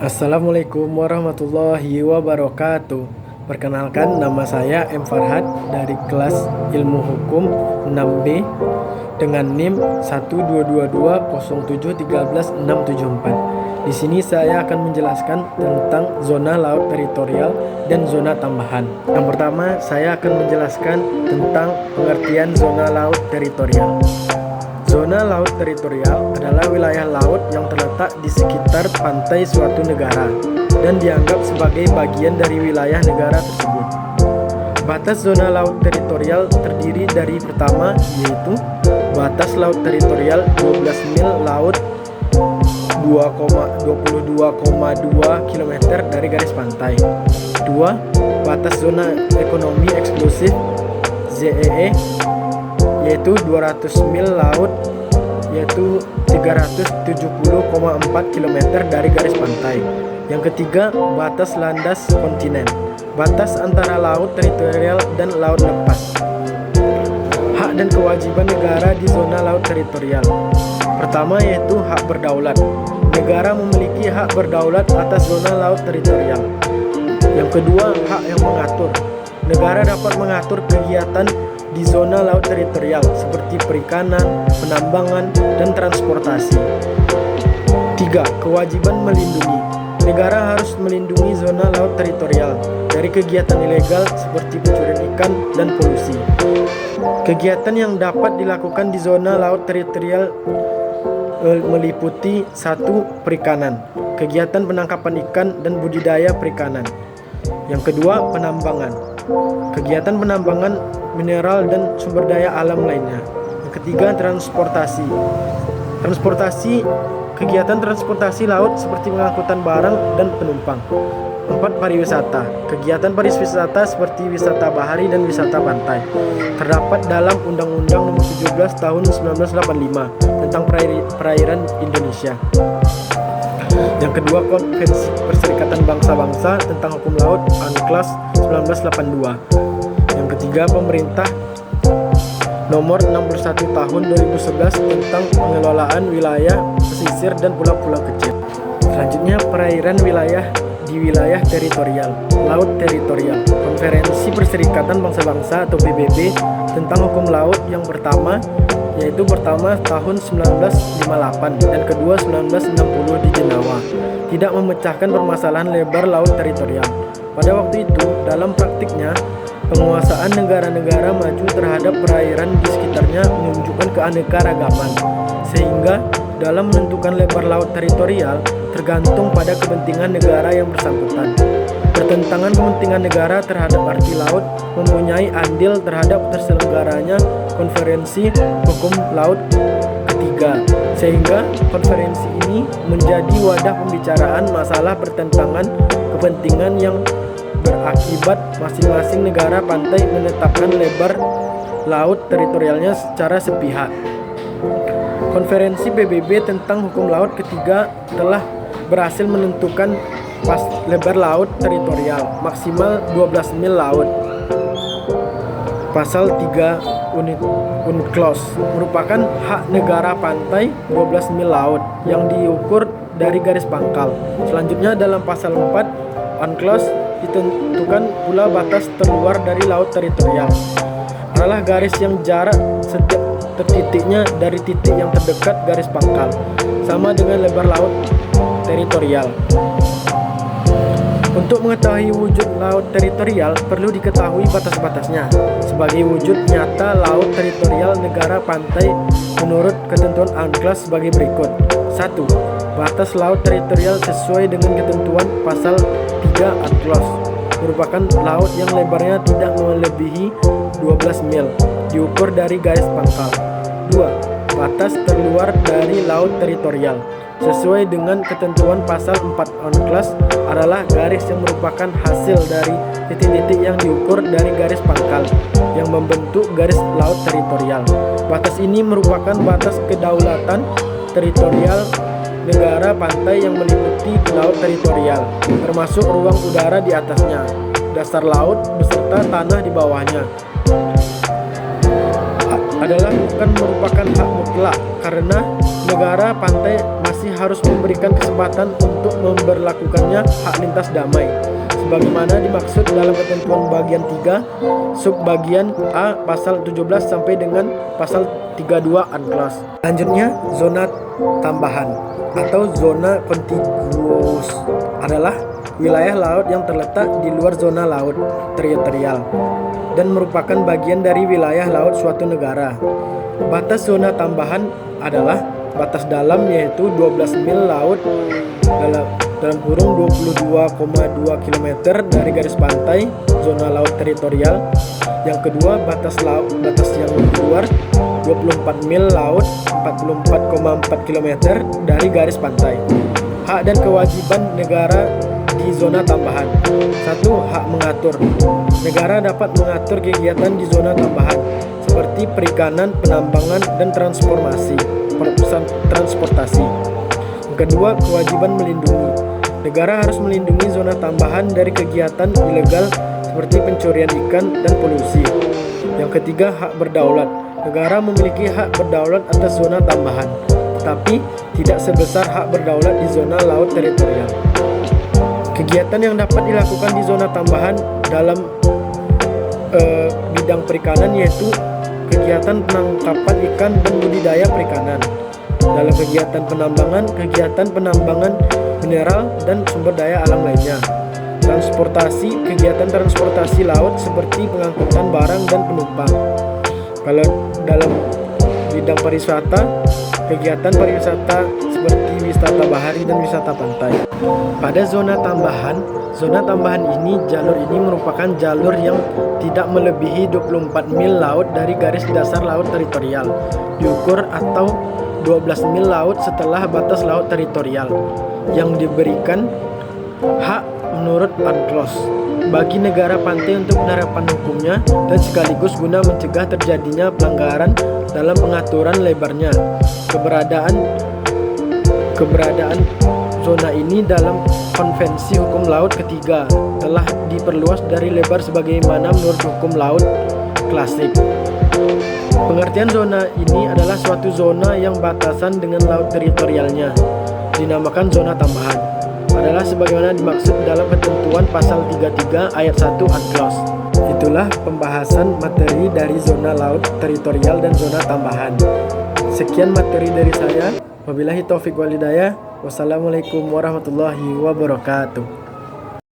Assalamualaikum warahmatullahi wabarakatuh. Perkenalkan, nama saya M. Farhad dari kelas Ilmu Hukum 6B dengan NIM 12220713674. Di sini saya akan menjelaskan tentang zona laut teritorial dan zona tambahan. Yang pertama, saya akan menjelaskan tentang pengertian zona laut teritorial. Zona laut teritorial adalah wilayah laut yang terletak di sekitar pantai suatu negara dan dianggap sebagai bagian dari wilayah negara tersebut. Batas zona laut teritorial terdiri dari pertama yaitu batas laut teritorial 12 mil laut 22,2 km dari garis pantai. 2. Batas zona ekonomi eksklusif ZEE yaitu 200 mil laut yaitu 370,4 km dari garis pantai. Yang ketiga, batas landas kontinen, batas antara laut teritorial dan laut lepas. Hak dan kewajiban negara di zona laut teritorial. Pertama yaitu hak berdaulat. Negara memiliki hak berdaulat atas zona laut teritorial. Yang kedua, hak yang mengatur. Negara dapat mengatur kegiatan di zona laut teritorial seperti perikanan, penambangan, dan transportasi. 3. Kewajiban melindungi. Negara harus melindungi zona laut teritorial dari kegiatan ilegal seperti pencurian ikan dan polusi. Kegiatan yang dapat dilakukan di zona laut teritorial meliputi 1. Perikanan, kegiatan penangkapan ikan dan budidaya perikanan. Yang kedua, penambangan, kegiatan penambangan mineral dan sumber daya alam lainnya. Yang ketiga, transportasi. Kegiatan transportasi laut seperti pengangkutan barang dan penumpang. 4. Pariwisata, kegiatan pariwisata seperti wisata bahari dan wisata pantai. Terdapat dalam Undang-Undang Nomor 17 Tahun 1985 tentang perairan Indonesia. Yang kedua, Konvensi Perserikatan Bangsa-Bangsa tentang Hukum Laut UNCLOS 1982. Yang ketiga, Pemerintah Nomor 61 Tahun 2011 tentang pengelolaan wilayah pesisir dan pulau-pulau kecil. Selanjutnya, perairan wilayah di wilayah teritorial, laut teritorial. Konferensi Perserikatan Bangsa-Bangsa atau PBB tentang hukum laut yang pertama yaitu pertama tahun 1958 dan kedua 1960 di Jenewa tidak memecahkan permasalahan lebar laut teritorial. Pada waktu itu, dalam praktiknya, penguasaan negara-negara maju terhadap perairan di sekitarnya menunjukkan keanekaragaman, sehingga dalam menentukan lebar laut teritorial tergantung pada kepentingan negara yang bersangkutan. Pertentangan kepentingan negara terhadap arti laut mempunyai andil terhadap terselenggaranya konferensi hukum laut ketiga, sehingga konferensi ini menjadi wadah pembicaraan masalah pertentangan kepentingan yang berakibat masing-masing negara pantai menetapkan lebar laut teritorialnya secara sepihak. Konferensi PBB tentang hukum laut ketiga telah berhasil menentukan lebar laut teritorial maksimal 12 mil laut. Pasal 3 UNCLOS merupakan hak negara pantai 12 mil laut yang diukur dari garis pangkal. Selanjutnya dalam pasal 4 UNCLOS ditentukan pula batas terluar dari laut teritorial adalah garis yang jarak setiap titiknya dari titik yang terdekat garis pangkal sama dengan lebar laut teritorial. Untuk mengetahui wujud laut teritorial perlu diketahui batas-batasnya. Sebagai wujud nyata laut teritorial negara pantai menurut ketentuan UNCLOS sebagai berikut. 1. Batas laut teritorial sesuai dengan ketentuan pasal 3 UNCLOS merupakan laut yang lebarnya tidak melebihi 12 mil diukur dari garis pangkal. 2. Batas terluar dari laut teritorial sesuai dengan ketentuan pasal 4 UNCLOS adalah garis yang merupakan hasil dari titik-titik yang diukur dari garis pangkal yang membentuk garis laut teritorial. Batas ini merupakan batas kedaulatan teritorial negara pantai yang meliputi laut teritorial, termasuk ruang udara di atasnya, dasar laut beserta tanah di bawahnya. Adalah bukan merupakan hak mutlak karena negara pantai masih masih harus memberikan kesempatan untuk memberlakukannya hak lintas damai sebagaimana dimaksud dalam ketentuan bagian 3 subbagian A pasal 17 sampai dengan pasal 32 UNCLOS. Selanjutnya, zona tambahan atau zona kontiguous adalah wilayah laut yang terletak di luar zona laut teritorial dan merupakan bagian dari wilayah laut suatu negara. Batas zona tambahan adalah batas dalam yaitu 12 mil laut dalam kurung 22,2 km dari garis pantai zona laut teritorial. Yang kedua, batas yang di luar 24 mil laut 44,4 km dari garis pantai. Hak dan kewajiban negara di zona tambahan. 1. Hak mengatur. Negara dapat mengatur kegiatan di zona tambahan seperti perikanan, penambangan, dan transportasi. Yang kedua, kewajiban melindungi. Negara harus melindungi zona tambahan dari kegiatan ilegal seperti pencurian ikan dan polusi. Yang ketiga, hak berdaulat. Negara memiliki hak berdaulat atas zona tambahan, tetapi tidak sebesar hak berdaulat di zona laut teritorial. Kegiatan yang dapat dilakukan di zona tambahan dalam bidang perikanan yaitu kegiatan penangkapan ikan dan budidaya perikanan. Dalam kegiatan penambangan mineral dan sumber daya alam lainnya. Transportasi, kegiatan transportasi laut seperti pengangkutan barang dan penumpang. Kalau dalam bidang pariwisata, kegiatan pariwisata seperti wisata bahari dan wisata pantai. Pada zona tambahan ini, jalur ini merupakan jalur yang tidak melebihi 24 mil laut dari garis dasar laut teritorial diukur atau 12 mil laut setelah batas laut teritorial yang diberikan hak menurut UNCLOS bagi negara pantai untuk penerapan hukumnya dan sekaligus guna mencegah terjadinya pelanggaran dalam pengaturan lebarnya. Keberadaan zona ini dalam Konvensi Hukum Laut ketiga telah diperluas dari lebar sebagaimana menurut hukum laut klasik. Pengertian zona ini adalah suatu zona yang batasan dengan laut teritorialnya, dinamakan zona tambahan, adalah sebagaimana dimaksud dalam ketentuan pasal 33 ayat 1 UNCLOS. Itulah pembahasan materi dari zona laut teritorial dan zona tambahan. Sekian materi dari saya. Wabillahi taufiq wal hidayah. Wassalamualaikum warahmatullahi wabarakatuh.